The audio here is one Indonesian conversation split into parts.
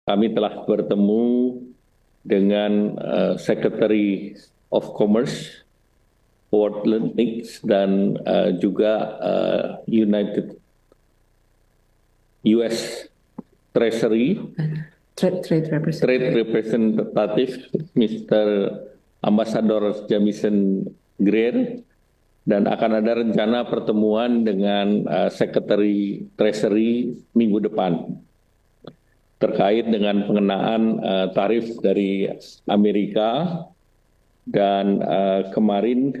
kami telah bertemu dengan Secretary of Commerce Howard Lutnick dan juga United US Treasury Trade Representative Mr. Ambassador Jamison Greer, dan akan ada rencana pertemuan dengan Secretary Treasury minggu depan terkait dengan pengenaan tarif dari Amerika. Dan kemarin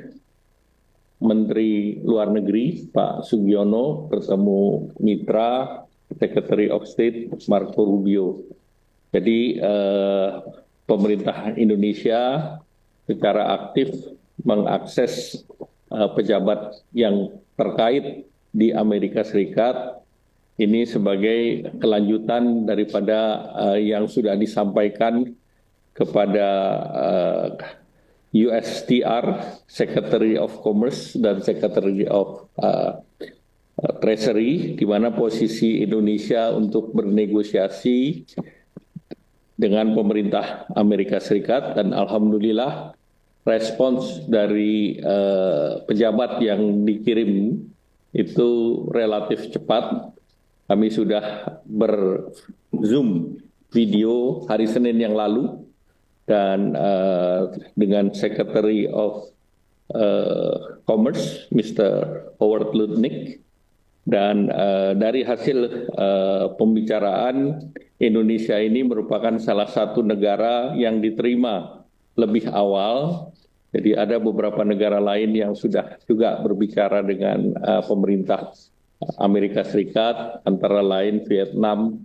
Menteri Luar Negeri Pak Sugiono bertemu mitra Secretary of State Marco Rubio. Jadi pemerintah Indonesia secara aktif mengakses pejabat yang terkait di Amerika Serikat ini sebagai kelanjutan daripada yang sudah disampaikan kepada USTR, Secretary of Commerce dan Secretary of Treasury, di mana posisi Indonesia untuk bernegosiasi dengan pemerintah Amerika Serikat, dan alhamdulillah respons dari pejabat yang dikirim itu relatif cepat. Kami sudah ber-zoom video hari Senin yang lalu dan dengan Secretary of Commerce Mr. Howard Lutnick, dan dari hasil pembicaraan, Indonesia ini merupakan salah satu negara yang diterima lebih awal. Jadi ada beberapa negara lain yang sudah juga berbicara dengan pemerintah Amerika Serikat, antara lain Vietnam,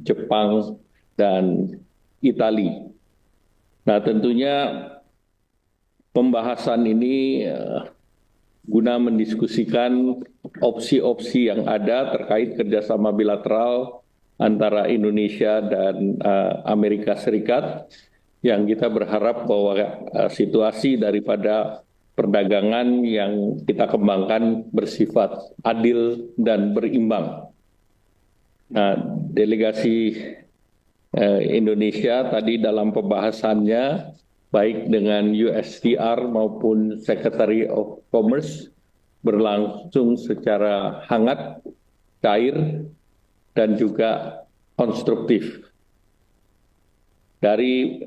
Jepang, dan Italia. Nah, tentunya pembahasan ini guna mendiskusikan opsi-opsi yang ada terkait kerjasama bilateral antara Indonesia dan Amerika Serikat, yang kita berharap bahwa situasi daripada perdagangan yang kita kembangkan bersifat adil dan berimbang. Nah, delegasi Indonesia tadi dalam pembahasannya baik dengan USTR maupun Secretary of Commerce berlangsung secara hangat, cair, dan juga konstruktif. Dari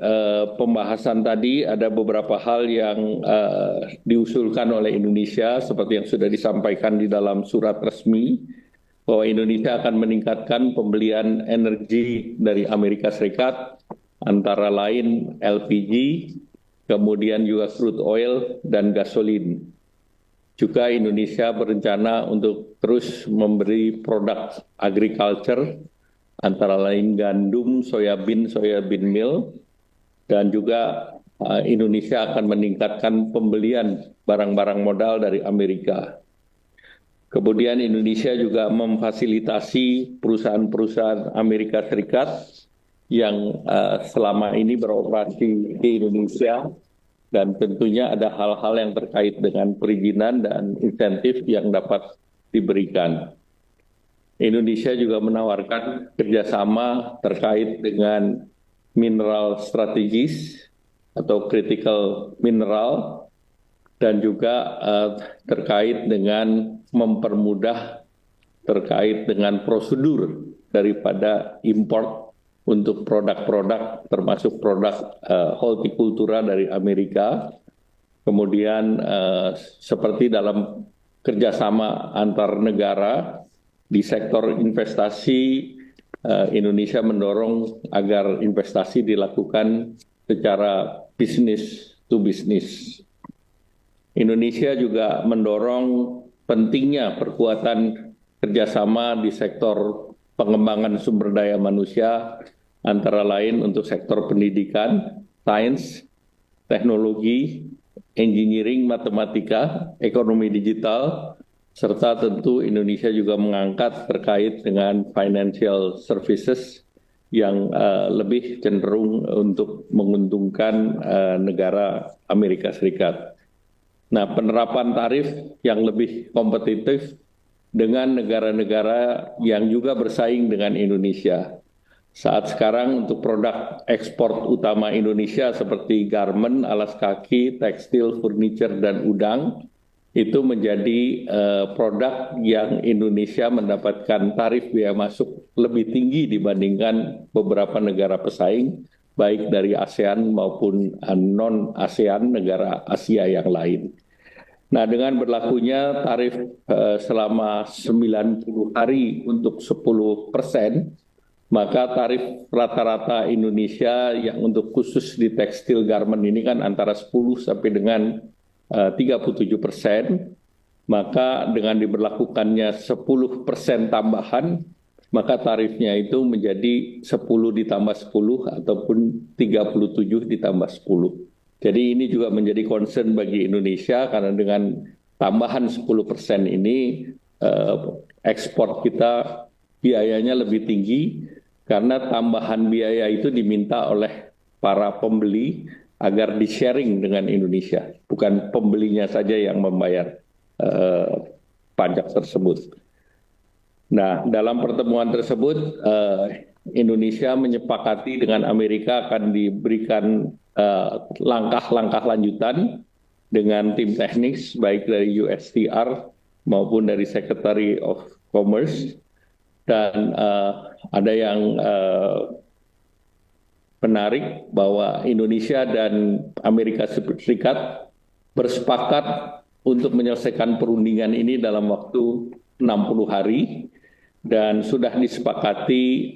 pembahasan tadi ada beberapa hal yang diusulkan oleh Indonesia seperti yang sudah disampaikan di dalam surat resmi, bahwa Indonesia akan meningkatkan pembelian energi dari Amerika Serikat, antara lain LPG, kemudian juga crude oil dan gasolin. Juga Indonesia berencana untuk terus memberi produk agriculture, antara lain gandum, soybean meal, dan juga Indonesia akan meningkatkan pembelian barang-barang modal dari Amerika. Kemudian Indonesia juga memfasilitasi perusahaan-perusahaan Amerika Serikat yang selama ini beroperasi di Indonesia, dan tentunya ada hal-hal yang terkait dengan perizinan dan insentif yang dapat diberikan. Indonesia juga menawarkan kerjasama terkait dengan mineral strategis atau critical mineral, dan juga terkait dengan mempermudah terkait dengan prosedur daripada import untuk produk-produk termasuk produk hortikultura dari Amerika. Kemudian seperti dalam kerjasama antar negara di sektor investasi, Indonesia mendorong agar investasi dilakukan secara business to business. Indonesia juga mendorong pentingnya perkuatan kerjasama di sektor pengembangan sumber daya manusia, antara lain untuk sektor pendidikan, sains, teknologi, engineering, matematika, ekonomi digital, serta tentu Indonesia juga mengangkat terkait dengan financial services yang lebih cenderung untuk menguntungkan negara Amerika Serikat. Nah, penerapan tarif yang lebih kompetitif dengan negara-negara yang juga bersaing dengan Indonesia. Saat sekarang untuk produk ekspor utama Indonesia seperti garment, alas kaki, tekstil, furniture, dan udang, itu menjadi produk yang Indonesia mendapatkan tarif biaya masuk lebih tinggi dibandingkan beberapa negara pesaing, baik dari ASEAN maupun non-ASEAN negara Asia yang lain. Nah, dengan berlakunya tarif selama 90 hari untuk 10%, maka tarif rata-rata Indonesia yang untuk khusus di tekstil garment ini kan antara 10 sampai dengan 37%, maka dengan diberlakukannya 10% tambahan, maka tarifnya itu menjadi 10 ditambah 10 ataupun 37 ditambah 10. Jadi ini juga menjadi concern bagi Indonesia karena dengan tambahan 10% ini ekspor kita biayanya lebih tinggi karena tambahan biaya itu diminta oleh para pembeli agar di-sharing dengan Indonesia, bukan pembelinya saja yang membayar pajak tersebut. Nah, dalam pertemuan tersebut, Indonesia menyepakati dengan Amerika akan diberikan langkah-langkah lanjutan dengan tim teknis, baik dari USTR maupun dari Secretary of Commerce. Dan ada yang menarik bahwa Indonesia dan Amerika Serikat bersepakat untuk menyelesaikan perundingan ini dalam waktu 60 hari dan sudah disepakati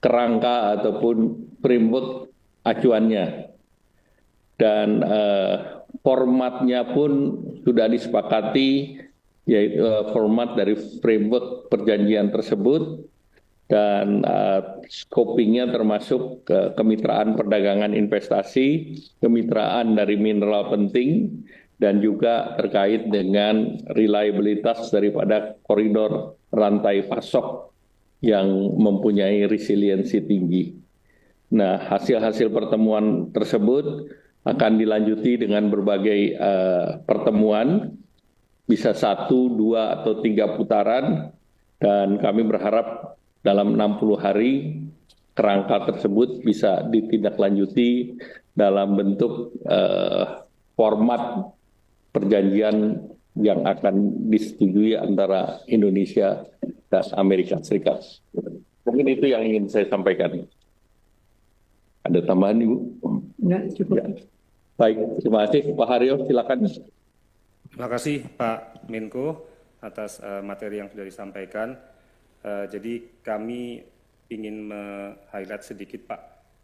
kerangka ataupun framework acuannya. Dan formatnya pun sudah disepakati, yaitu format dari framework perjanjian tersebut, dan scopingnya termasuk kemitraan perdagangan investasi, kemitraan dari mineral penting, dan juga terkait dengan reliabilitas daripada koridor rantai pasok yang mempunyai resiliensi tinggi. Nah, hasil-hasil pertemuan tersebut akan dilanjuti dengan berbagai pertemuan, bisa 1, 2, atau 3 putaran, dan kami berharap dalam 60 hari kerangka tersebut bisa ditindaklanjuti dalam bentuk format perjanjian yang akan disetujui antara Indonesia dan Amerika Serikat. Mungkin itu yang ingin saya sampaikan. Ada tambahan, Ibu? Enggak, cukup. Ya. Baik, terima kasih. Pak Haryo, silakan. Terima kasih Pak Menko atas materi yang sudah disampaikan. Jadi kami ingin highlight sedikit Pak.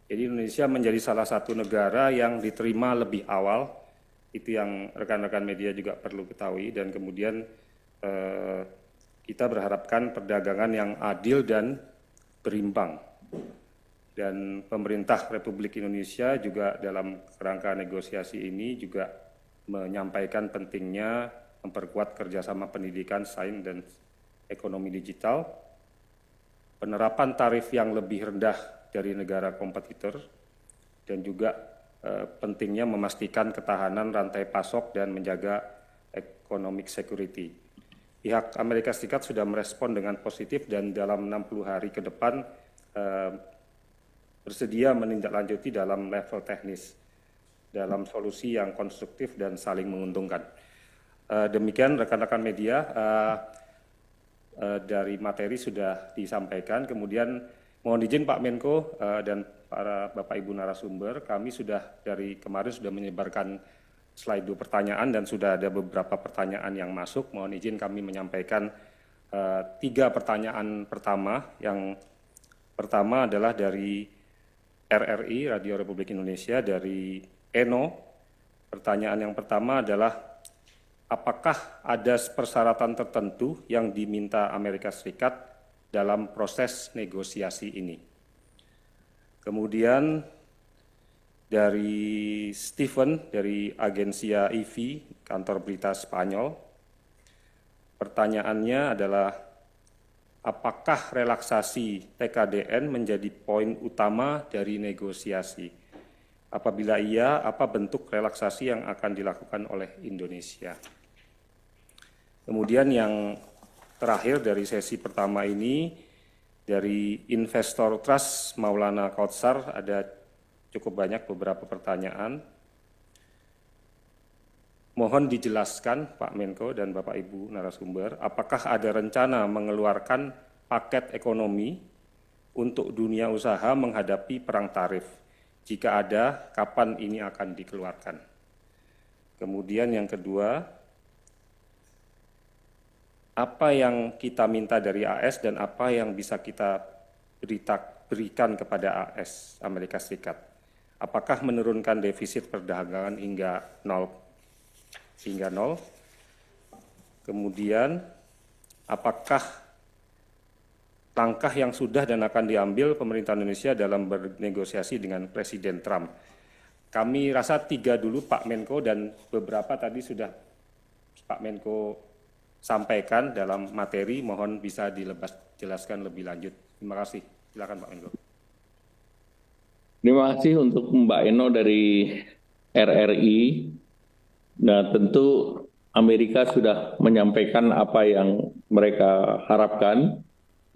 Jadi Indonesia menjadi salah satu negara yang diterima lebih awal, itu yang rekan-rekan media juga perlu ketahui, dan kemudian kita berharapkan perdagangan yang adil dan berimbang. Dan pemerintah Republik Indonesia juga dalam kerangka negosiasi ini juga menyampaikan pentingnya memperkuat kerjasama pendidikan, sains, dan ekonomi digital, penerapan tarif yang lebih rendah dari negara kompetitor, dan juga pentingnya memastikan ketahanan rantai pasok dan menjaga economic security. Pihak Amerika Serikat sudah merespon dengan positif dan dalam 60 hari ke depan bersedia menindaklanjuti dalam level teknis dalam solusi yang konstruktif dan saling menguntungkan. Demikian rekan-rekan media, dari materi sudah disampaikan. Kemudian mohon izin Pak Menko dan para Bapak Ibu narasumber, kami sudah dari kemarin sudah menyebarkan slide pertanyaan dan sudah ada beberapa pertanyaan yang masuk. Mohon izin kami menyampaikan 3 pertanyaan pertama. Yang pertama adalah dari RRI, Radio Republik Indonesia, dari Eno. Pertanyaan yang pertama adalah, apakah ada persyaratan tertentu yang diminta Amerika Serikat dalam proses negosiasi ini? Kemudian dari Steven, dari Agencia EV, kantor berita Spanyol. Pertanyaannya adalah, apakah relaksasi TKDN menjadi poin utama dari negosiasi? Apabila iya, apa bentuk relaksasi yang akan dilakukan oleh Indonesia? Kemudian yang terakhir dari sesi pertama ini, Dari investor trust Maulana Kautsar ada cukup banyak beberapa pertanyaan. Mohon dijelaskan Pak Menko dan Bapak Ibu narasumber, apakah ada rencana mengeluarkan paket ekonomi untuk dunia usaha menghadapi perang tarif? Jika ada, kapan ini akan dikeluarkan? Kemudian yang kedua, apa yang kita minta dari AS dan apa yang bisa kita berikan kepada AS, Amerika Serikat? Apakah menurunkan defisit perdagangan hingga nol? Kemudian, apakah langkah yang sudah dan akan diambil pemerintah Indonesia dalam bernegosiasi dengan Presiden Trump? Kami rasa 3 dulu Pak Menko, dan beberapa tadi sudah Pak Menko sampaikan dalam materi, mohon bisa dijelaskan lebih lanjut. Terima kasih. Silakan Pak Menko. Terima kasih untuk Mbak Eno dari RRI. Nah, tentu Amerika sudah menyampaikan apa yang mereka harapkan.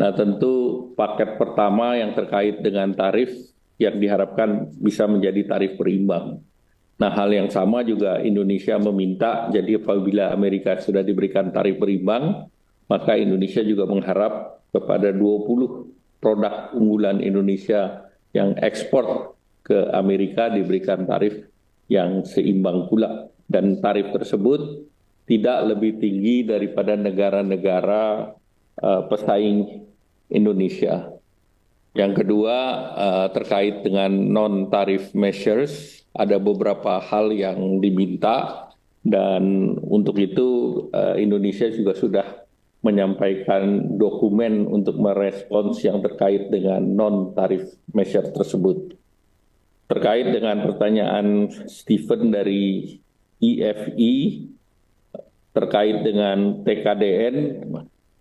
Nah, tentu paket pertama yang terkait dengan tarif yang diharapkan bisa menjadi tarif berimbang. Nah, hal yang sama juga Indonesia meminta, jadi apabila Amerika sudah diberikan tarif berimbang, maka Indonesia juga mengharap kepada 20 produk unggulan Indonesia yang ekspor ke Amerika diberikan tarif yang seimbang pula. Dan tarif tersebut tidak lebih tinggi daripada negara-negara pesaing Indonesia. Yang kedua, terkait dengan non-tarif measures, ada beberapa hal yang diminta, dan untuk itu Indonesia juga sudah menyampaikan dokumen untuk merespons yang terkait dengan non-tarif measure tersebut. Terkait dengan pertanyaan Stephen dari IFI, terkait dengan TKDN,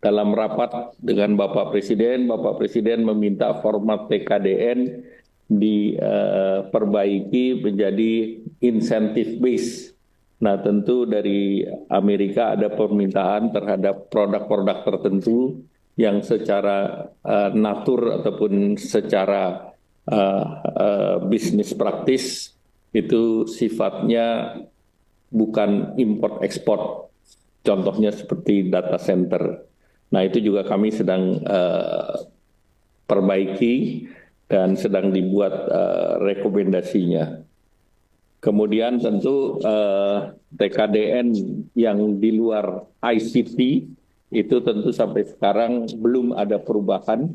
dalam rapat dengan Bapak Presiden meminta format TKDN diperbaiki menjadi incentive base. Nah, tentu dari Amerika ada permintaan terhadap produk-produk tertentu yang secara natur ataupun secara bisnis praktis itu sifatnya bukan import ekspor. Contohnya seperti data center. Nah, itu juga kami sedang perbaiki dan sedang dibuat rekomendasinya. Kemudian tentu TKDN yang di luar ICT itu tentu sampai sekarang belum ada perubahan.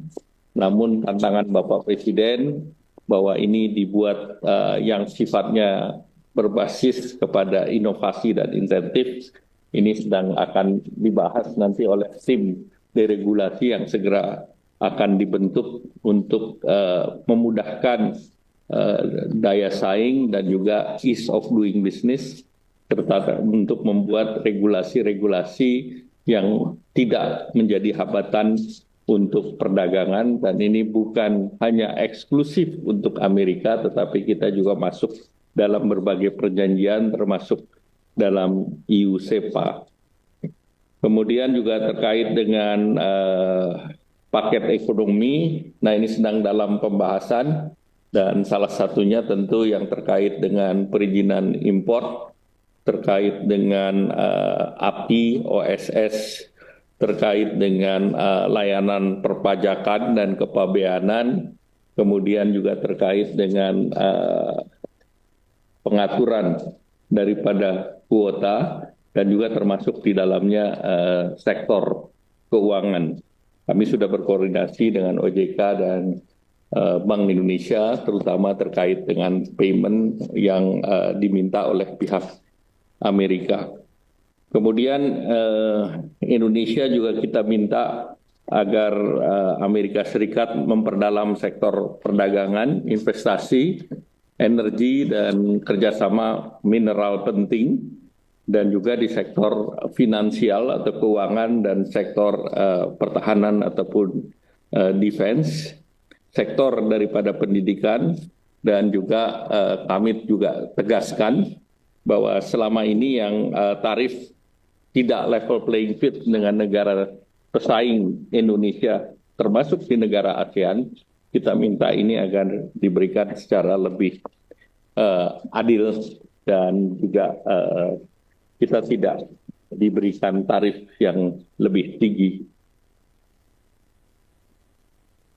Namun tantangan Bapak Presiden bahwa ini dibuat yang sifatnya berbasis kepada inovasi dan insentif, ini sedang akan dibahas nanti oleh tim deregulasi yang segera akan dibentuk untuk memudahkan daya saing dan juga ease of doing business, serta untuk membuat regulasi-regulasi yang tidak menjadi hambatan untuk perdagangan. Dan ini bukan hanya eksklusif untuk Amerika, tetapi kita juga masuk dalam berbagai perjanjian termasuk dalam EU-SEPA. Kemudian juga terkait dengan paket ekonomi, nah ini sedang dalam pembahasan, dan salah satunya tentu yang terkait dengan perizinan impor, terkait dengan API, OSS, terkait dengan layanan perpajakan dan kepabeanan, kemudian juga terkait dengan pengaturan daripada kuota, dan juga termasuk di dalamnya sektor keuangan. Kami sudah berkoordinasi dengan OJK dan Bank Indonesia, terutama terkait dengan payment yang diminta oleh pihak Amerika. Kemudian Indonesia juga kita minta agar Amerika Serikat memperdalam sektor perdagangan, investasi, energi, dan kerjasama mineral penting, dan juga di sektor finansial atau keuangan dan sektor pertahanan ataupun defense, sektor daripada pendidikan, dan juga kami juga tegaskan bahwa selama ini yang tarif tidak level playing field dengan negara pesaing Indonesia, termasuk di negara ASEAN, kita minta ini agar diberikan secara lebih adil dan juga kita tidak diberikan tarif yang lebih tinggi.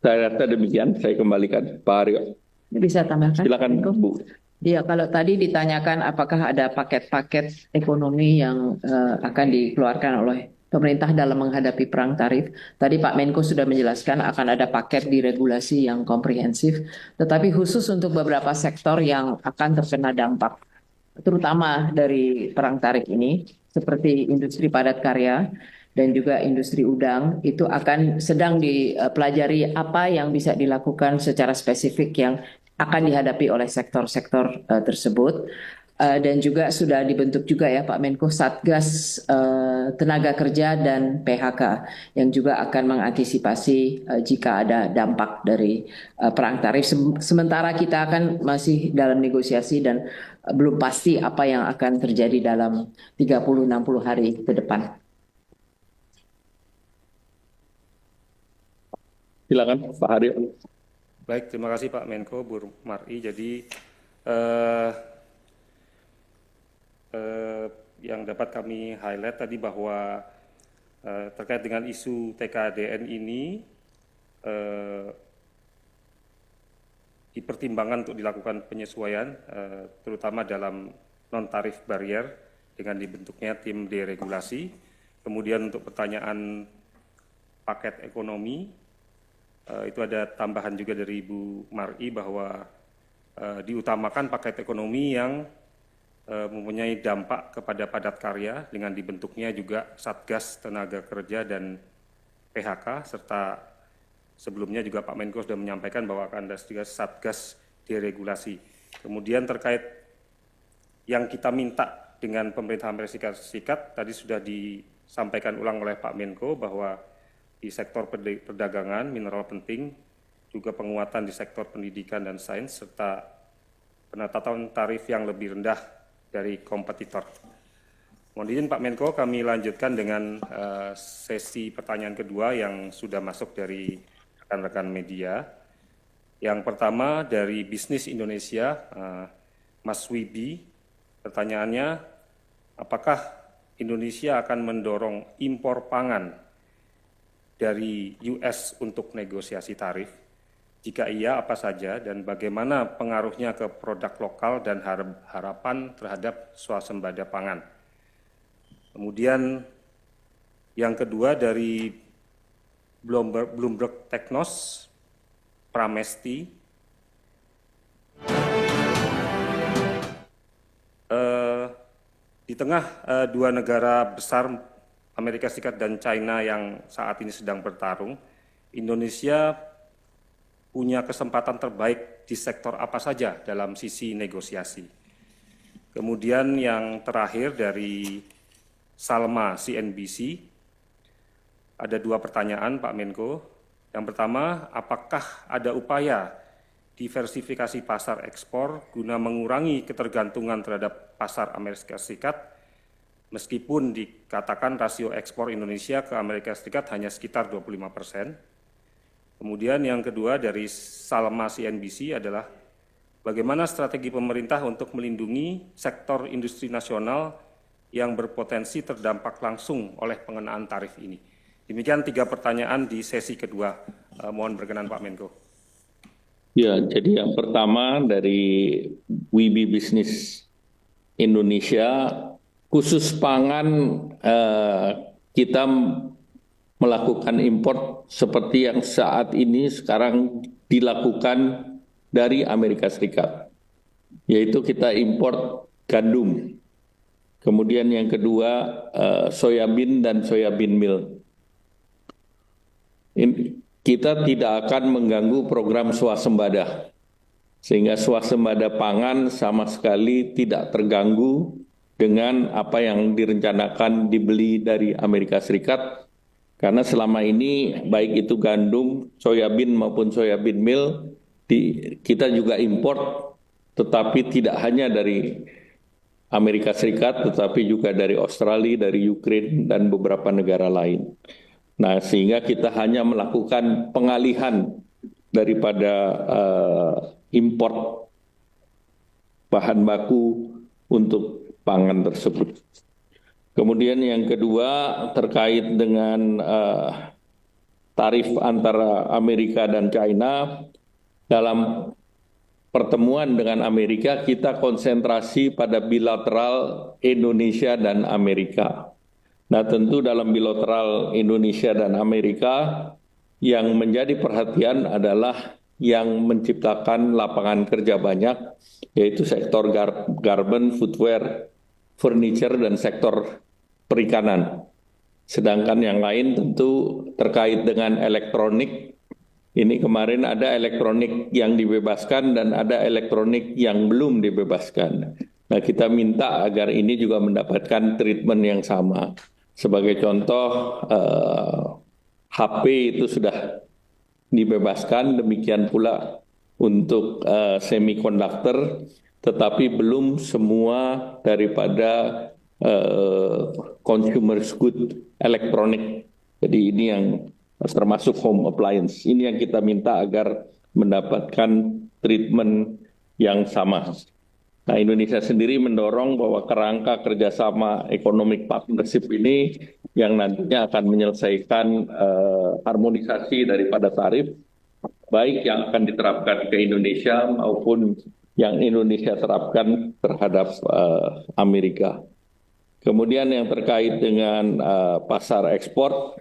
Saya rasa demikian, saya kembalikan Pak Aryo. Bisa tambahkan? Silakan Bu. Ya, kalau tadi ditanyakan apakah ada paket-paket ekonomi yang akan dikeluarkan oleh pemerintah dalam menghadapi perang tarif. Tadi Pak Menko sudah menjelaskan akan ada paket diregulasi yang komprehensif, tetapi khusus untuk beberapa sektor yang akan terkena dampak, terutama dari perang tarif ini, seperti industri padat karya dan juga industri udang, itu akan sedang dipelajari apa yang bisa dilakukan secara spesifik yang akan dihadapi oleh sektor-sektor tersebut. Dan juga sudah dibentuk juga ya Pak Menko Satgas Tenaga Kerja dan PHK yang juga akan mengantisipasi jika ada dampak dari perang tarif. Sementara kita akan masih dalam negosiasi dan belum pasti apa yang akan terjadi dalam 30-60 hari ke depan. Silakan Pak Haryo. Baik, terima kasih Pak Menko, Bu Mar'i. Jadi yang dapat kami highlight tadi bahwa terkait dengan isu TKDN ini dipertimbangkan untuk dilakukan penyesuaian, terutama dalam non-tarif barrier dengan dibentuknya tim deregulasi. Kemudian untuk pertanyaan paket ekonomi, itu ada tambahan juga dari Bu Mar'i bahwa diutamakan paket ekonomi yang mempunyai dampak kepada padat karya dengan dibentuknya juga Satgas Tenaga Kerja dan PHK, serta sebelumnya juga Pak Menko sudah menyampaikan bahwa akan ada juga Satgas deregulasi. Kemudian terkait yang kita minta dengan pemerintah Amerika Serikat, tadi sudah disampaikan ulang oleh Pak Menko bahwa di sektor perdagangan mineral penting, juga penguatan di sektor pendidikan dan sains, serta penetapan tarif yang lebih rendah dari kompetitor. Mohon izin Pak Menko, kami lanjutkan dengan sesi pertanyaan kedua yang sudah masuk dari rekan-rekan media. Yang pertama dari Bisnis Indonesia, Mas Wibi, pertanyaannya, apakah Indonesia akan mendorong impor pangan dari US untuk negosiasi tarif? Jika iya, apa saja dan bagaimana pengaruhnya ke produk lokal dan harapan terhadap swasembada pangan? Kemudian yang kedua dari Bloomberg Technos, Pramesti. Di tengah dua negara besar, Amerika Serikat dan China yang saat ini sedang bertarung, Indonesia punya kesempatan terbaik di sektor apa saja dalam sisi negosiasi. Kemudian yang terakhir dari Salma CNBC, ada dua pertanyaan Pak Menko. Yang pertama, apakah ada upaya diversifikasi pasar ekspor guna mengurangi ketergantungan terhadap pasar Amerika Serikat, meskipun dikatakan rasio ekspor Indonesia ke Amerika Serikat hanya sekitar 25%. Kemudian yang kedua dari Salma CNBC adalah bagaimana strategi pemerintah untuk melindungi sektor industri nasional yang berpotensi terdampak langsung oleh pengenaan tarif ini. Demikian tiga pertanyaan di sesi kedua. Mohon berkenan Pak Menko. Ya, jadi yang pertama dari Wibi Bisnis Indonesia, khusus pangan kita melakukan impor seperti yang saat ini sekarang dilakukan dari Amerika Serikat, yaitu kita impor gandum. Kemudian yang kedua soyabin dan soyabin meal. Kita tidak akan mengganggu program swasembada, sehingga swasembada pangan sama sekali tidak terganggu dengan apa yang direncanakan dibeli dari Amerika Serikat. Karena selama ini baik itu gandum, soyabin maupun soyabin meal, kita juga import, tetapi tidak hanya dari Amerika Serikat, tetapi juga dari Australia, dari Ukraina, dan beberapa negara lain. Nah, sehingga kita hanya melakukan pengalihan daripada import bahan baku untuk pangan tersebut. Kemudian yang kedua terkait dengan tarif antara Amerika dan China. Dalam pertemuan dengan Amerika, kita konsentrasi pada bilateral Indonesia dan Amerika. Nah, tentu dalam bilateral Indonesia dan Amerika, yang menjadi perhatian adalah yang menciptakan lapangan kerja banyak, yaitu sektor garment, footwear, furniture, dan sektor perikanan. Sedangkan yang lain tentu terkait dengan elektronik. Ini kemarin ada elektronik yang dibebaskan dan ada elektronik yang belum dibebaskan. Nah, kita minta agar ini juga mendapatkan treatment yang sama. Sebagai contoh, HP itu sudah dibebaskan, demikian pula untuk semikonduktor, tetapi belum semua daripada consumer good elektronik. Jadi ini yang termasuk home appliance. Ini yang kita minta agar mendapatkan treatment yang sama. Nah, Indonesia sendiri mendorong bahwa kerangka kerjasama economic partnership ini yang nantinya akan menyelesaikan harmonisasi daripada tarif, baik yang akan diterapkan ke Indonesia maupun yang Indonesia terapkan terhadap Amerika. Kemudian yang terkait dengan pasar ekspor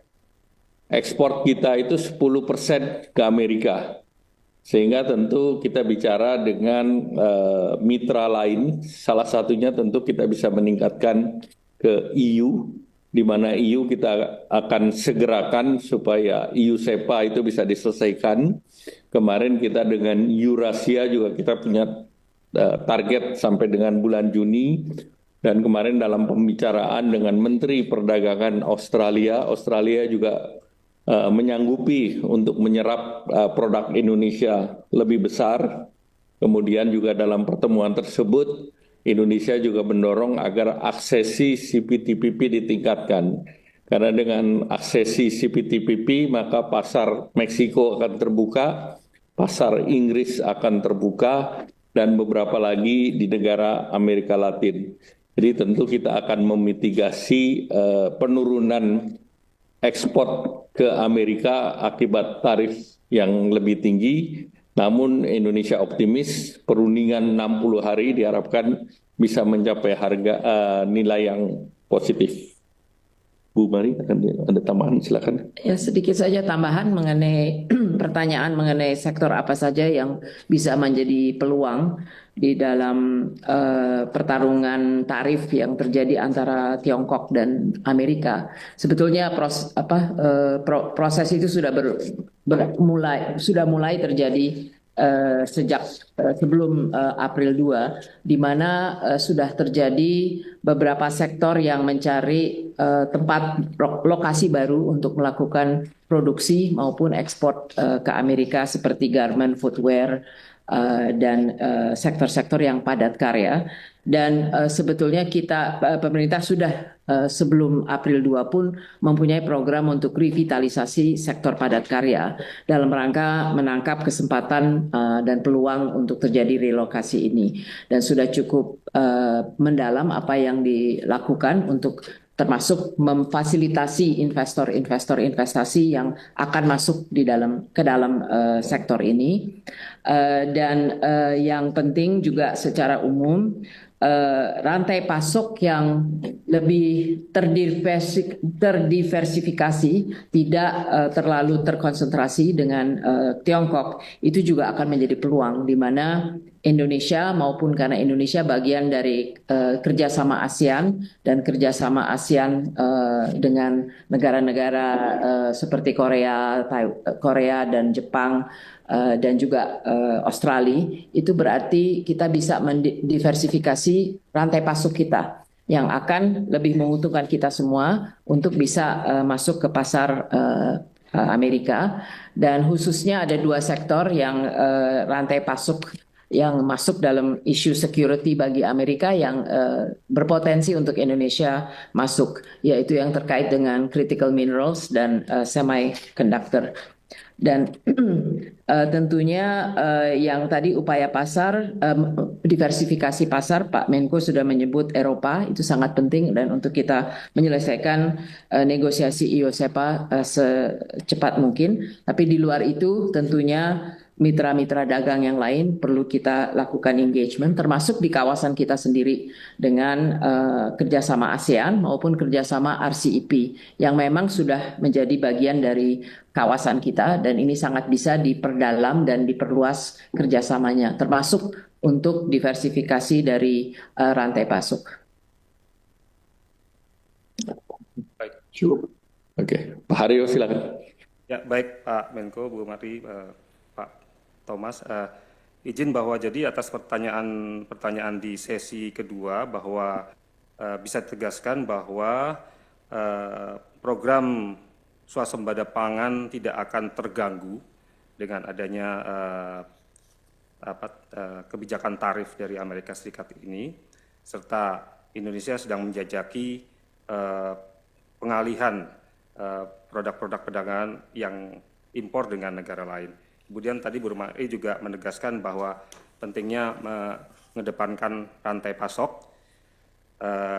kita itu 10% ke Amerika. Sehingga tentu kita bicara dengan mitra lain, salah satunya tentu kita bisa meningkatkan ke EU, di mana EU kita akan segerakan supaya EU SEPA itu bisa diselesaikan. Kemarin kita dengan Eurasia juga kita punya target sampai dengan bulan Juni. Dan kemarin dalam pembicaraan dengan Menteri Perdagangan Australia juga menyanggupi untuk menyerap produk Indonesia lebih besar. Kemudian juga dalam pertemuan tersebut, Indonesia juga mendorong agar aksesi CPTPP ditingkatkan. Karena dengan aksesi CPTPP, maka pasar Meksiko akan terbuka, pasar Inggris akan terbuka, dan beberapa lagi di negara Amerika Latin. Jadi tentu kita akan memitigasi penurunan ekspor ke Amerika akibat tarif yang lebih tinggi. Namun Indonesia optimis perundingan 60 hari diharapkan bisa mencapai harga nilai yang positif. Bu Mari, akan ada tambahan, silakan. Ya, sedikit saja tambahan mengenai pertanyaan mengenai sektor apa saja yang bisa menjadi peluang di dalam pertarungan tarif yang terjadi antara Tiongkok dan Amerika. Sebetulnya proses itu sudah mulai terjadi sejak sebelum April 2, di mana sudah terjadi beberapa sektor yang mencari tempat lokasi baru untuk melakukan produksi maupun ekspor ke Amerika seperti garment, footwear, dan sektor-sektor yang padat karya. Dan sebetulnya pemerintah sudah sebelum April 2 pun mempunyai program untuk revitalisasi sektor padat karya dalam rangka menangkap kesempatan dan peluang untuk terjadi relokasi ini. Dan sudah cukup mendalam apa yang dilakukan untuk termasuk memfasilitasi investor-investor investasi yang akan masuk ke dalam sektor ini. Dan yang penting juga secara umum, rantai pasok yang lebih terdiversifikasi, tidak terlalu terkonsentrasi dengan Tiongkok, itu juga akan menjadi peluang di mana Indonesia, maupun karena Indonesia bagian dari kerjasama ASEAN dan kerjasama ASEAN dengan negara-negara seperti Korea dan Jepang, dan juga Australia, itu berarti kita bisa mendiversifikasi rantai pasok kita yang akan lebih menguntungkan kita semua untuk bisa masuk ke pasar Amerika. Dan khususnya ada dua sektor yang rantai pasok yang masuk dalam isu security bagi Amerika yang berpotensi untuk Indonesia masuk, yaitu yang terkait dengan critical minerals dan semiconductor. Dan tentunya yang tadi upaya pasar, diversifikasi pasar, Pak Menko sudah menyebut Eropa, itu sangat penting dan untuk kita menyelesaikan negosiasi IOSEPA secepat mungkin. Tapi di luar itu tentunya mitra-mitra dagang yang lain perlu kita lakukan engagement, termasuk di kawasan kita sendiri dengan kerjasama ASEAN maupun kerjasama RCEP yang memang sudah menjadi bagian dari kawasan kita dan ini sangat bisa diperdalam dan diperluas kerjasamanya, termasuk untuk diversifikasi dari rantai pasok. Baik. Oke, Pak Haryo silakan. Ya, baik Pak Menko, Bu Mari, Pak Thomas, izin bahwa jadi atas pertanyaan di sesi kedua bahwa bisa ditegaskan bahwa program swasembada pangan tidak akan terganggu dengan adanya kebijakan tarif dari Amerika Serikat ini, serta Indonesia sedang menjajaki pengalihan produk-produk perdagangan yang impor dengan negara lain. Kemudian tadi Bu Mari juga menegaskan bahwa pentingnya mengedepankan rantai pasok.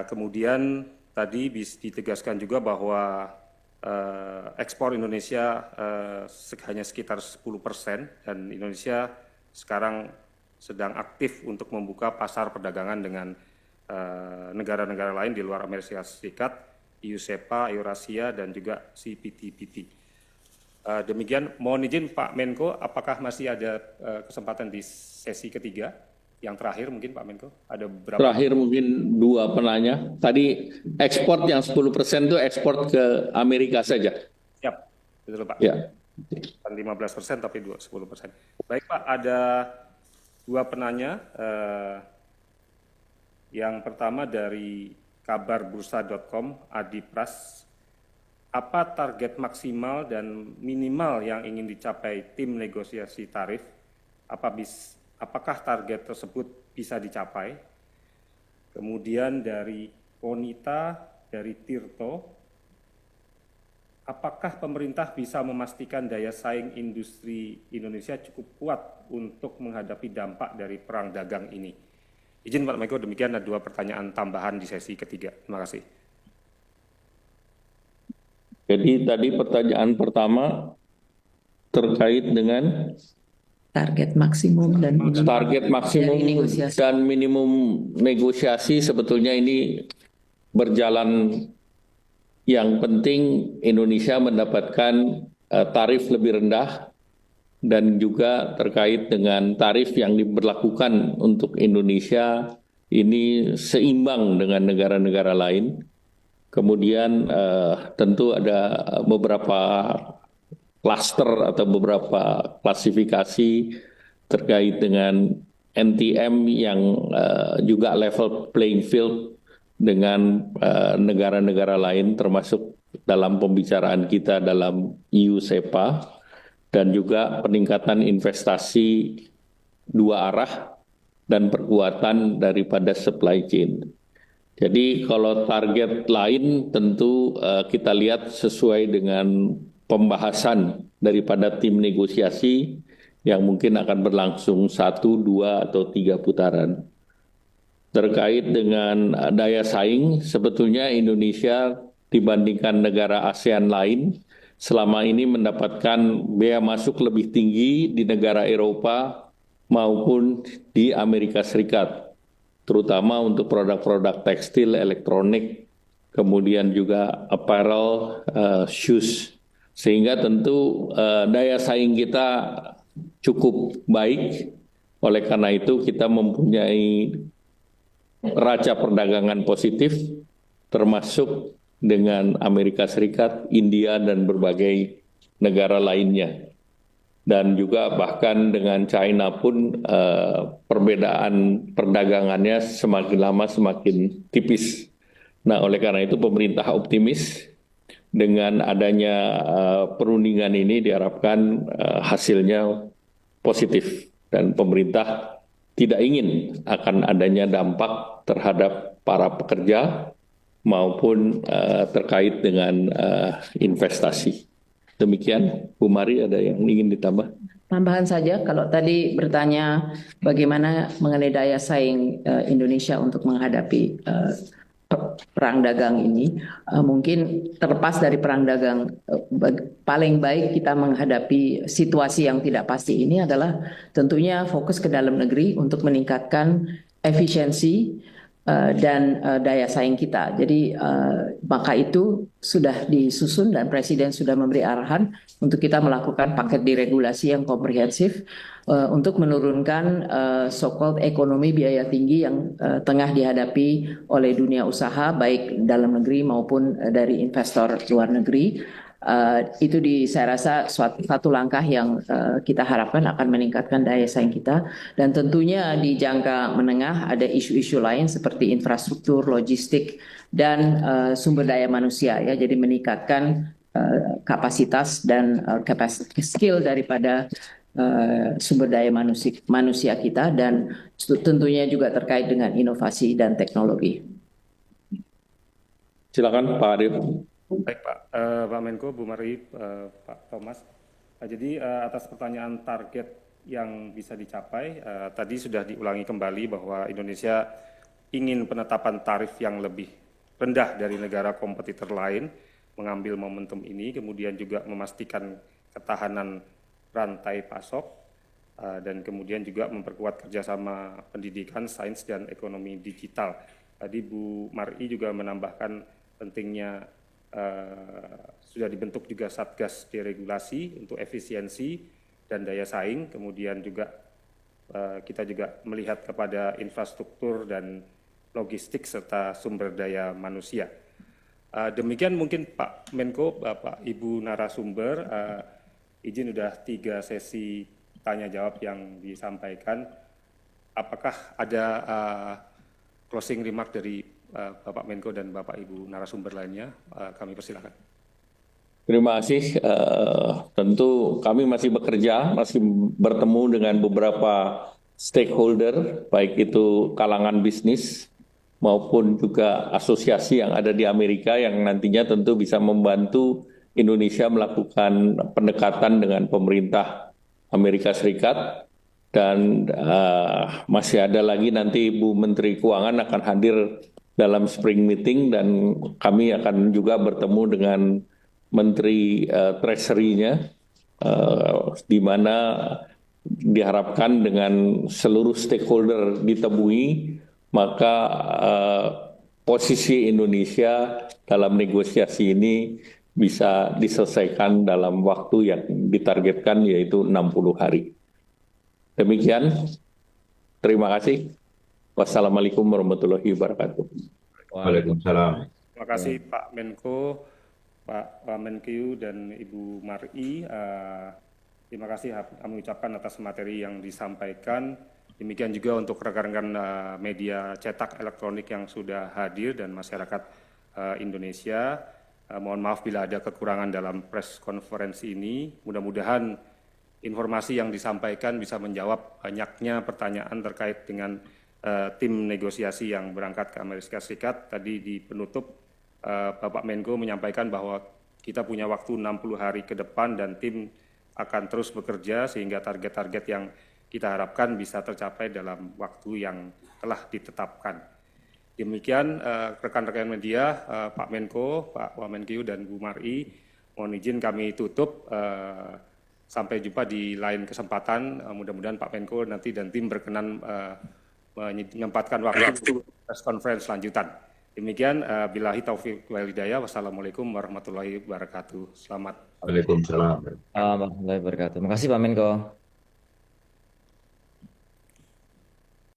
Kemudian tadi ditegaskan juga bahwa ekspor Indonesia hanya sekitar 10% dan Indonesia sekarang sedang aktif untuk membuka pasar perdagangan dengan negara-negara lain di luar Amerika Serikat, IUSEPA, Eurasia, dan juga CPTPP. Demikian, mohon izin Pak Menko, apakah masih ada kesempatan di sesi ketiga? Yang terakhir mungkin Pak Menko, ada berapa? Terakhir mungkin dua penanya. Tadi ekspor yang 10% itu ekspor ke Amerika saja. Siap, betul Pak. Ya. Bukan 15% tapi 10%. Baik Pak, ada dua penanya. Yang pertama dari kabarbursa.com, Adi Pras. Apa target maksimal dan minimal yang ingin dicapai tim negosiasi tarif? Apakah target tersebut bisa dicapai? Kemudian dari Konita, dari Tirto, apakah pemerintah bisa memastikan daya saing industri Indonesia cukup kuat untuk menghadapi dampak dari perang dagang ini? Izin Pak Menko, demikian ada dua pertanyaan tambahan di sesi ketiga. Terima kasih. Jadi tadi pertanyaan pertama terkait dengan target maksimum dan minimum, target maksimum dan minimum negosiasi. Sebetulnya ini berjalan. Yang penting Indonesia mendapatkan tarif lebih rendah dan juga terkait dengan tarif yang diberlakukan untuk Indonesia ini seimbang dengan negara-negara lain. Kemudian tentu ada beberapa klaster atau beberapa klasifikasi terkait dengan NTM yang juga level playing field dengan negara-negara lain termasuk dalam pembicaraan kita dalam EU-SEPA dan juga peningkatan investasi dua arah dan perkuatan daripada supply chain. Jadi kalau target lain tentu kita lihat sesuai dengan pembahasan daripada tim negosiasi yang mungkin akan berlangsung 1, 2, atau 3 putaran. Terkait dengan daya saing, sebetulnya Indonesia dibandingkan negara ASEAN lain selama ini mendapatkan bea masuk lebih tinggi di negara Eropa maupun di Amerika Serikat, terutama untuk produk-produk tekstil, elektronik, kemudian juga apparel, shoes. Sehingga tentu daya saing kita cukup baik, oleh karena itu kita mempunyai raca perdagangan positif, termasuk dengan Amerika Serikat, India, dan berbagai negara lainnya. Dan juga bahkan dengan China pun perbedaan perdagangannya semakin lama semakin tipis. Nah, oleh karena itu pemerintah optimis dengan adanya perundingan ini diharapkan hasilnya positif dan pemerintah tidak ingin akan adanya dampak terhadap para pekerja maupun terkait dengan investasi. Demikian, Bu Mari, ada yang ingin ditambah? Tambahan saja, kalau tadi bertanya bagaimana mengenai daya saing Indonesia untuk menghadapi perang dagang ini, mungkin terlepas dari perang dagang, paling baik kita menghadapi situasi yang tidak pasti ini adalah tentunya fokus ke dalam negeri untuk meningkatkan efisiensi dan daya saing kita. Jadi maka itu sudah disusun dan Presiden sudah memberi arahan untuk kita melakukan paket deregulasi yang komprehensif untuk menurunkan so-called ekonomi biaya tinggi yang tengah dihadapi oleh dunia usaha baik dalam negeri maupun dari investor luar negeri. Itu saya rasa satu langkah yang kita harapkan akan meningkatkan daya saing kita, dan tentunya di jangka menengah ada isu-isu lain seperti infrastruktur, logistik, dan sumber daya manusia ya, jadi meningkatkan kapasitas dan skill daripada sumber daya manusia kita, dan tentunya juga terkait dengan inovasi dan teknologi. Silakan Pak Arif. Baik Pak, Pak Menko, Bu Mari, Pak Thomas. Jadi atas pertanyaan target yang bisa dicapai, tadi sudah diulangi kembali bahwa Indonesia ingin penetapan tarif yang lebih rendah dari negara kompetitor lain, mengambil momentum ini, kemudian juga memastikan ketahanan rantai pasok, dan kemudian juga memperkuat kerjasama pendidikan, sains, dan ekonomi digital. Tadi Bu Mari juga menambahkan pentingnya sudah dibentuk juga Satgas Deregulasi untuk efisiensi dan daya saing, kemudian juga kita juga melihat kepada infrastruktur dan logistik serta sumber daya manusia. Demikian mungkin Pak Menko, Bapak Ibu narasumber, izin sudah 3 sesi tanya jawab yang disampaikan. Apakah ada closing remark dari Bapak Menko dan Bapak Ibu narasumber lainnya? Kami persilakan. Terima kasih. Tentu kami masih bekerja, masih bertemu dengan beberapa stakeholder, baik itu kalangan bisnis maupun juga asosiasi yang ada di Amerika yang nantinya tentu bisa membantu Indonesia melakukan pendekatan dengan pemerintah Amerika Serikat. Dan masih ada lagi nanti Bu Menteri Keuangan akan hadir dalam spring meeting, dan kami akan juga bertemu dengan Menteri Treasury-nya, di mana diharapkan dengan seluruh stakeholder ditemui, maka posisi Indonesia dalam negosiasi ini bisa diselesaikan dalam waktu yang ditargetkan, yaitu 60 hari. Demikian, terima kasih. Wassalamualaikum warahmatullahi wabarakatuh. Waalaikumsalam. Terima kasih Pak Menko, Pak Menkyu, dan Ibu Mari. Terima kasih kami ucapkan atas materi yang disampaikan. Demikian juga untuk rekan-rekan media cetak elektronik yang sudah hadir dan masyarakat Indonesia. Mohon maaf bila ada kekurangan dalam press conference ini. Mudah-mudahan informasi yang disampaikan bisa menjawab banyaknya pertanyaan terkait dengan tim negosiasi yang berangkat ke Amerika Serikat. Tadi di penutup Bapak Menko menyampaikan bahwa kita punya waktu 60 hari ke depan dan tim akan terus bekerja sehingga target-target yang kita harapkan bisa tercapai dalam waktu yang telah ditetapkan. Demikian rekan-rekan media, Pak Menko, Pak Wamenkyu, dan Bu Mari, mohon izin kami tutup. Sampai jumpa di lain kesempatan. Mudah-mudahan Pak Menko nanti dan tim berkenan menyempatkan waktu press conference lanjutan. Demikian, billahi taufiq wal hidayah. Wassalamualaikum warahmatullahi wabarakatuh. Selamat. Waalaikumsalam. Warahmatullahi wabarakatuh. Terima kasih Pak Menko.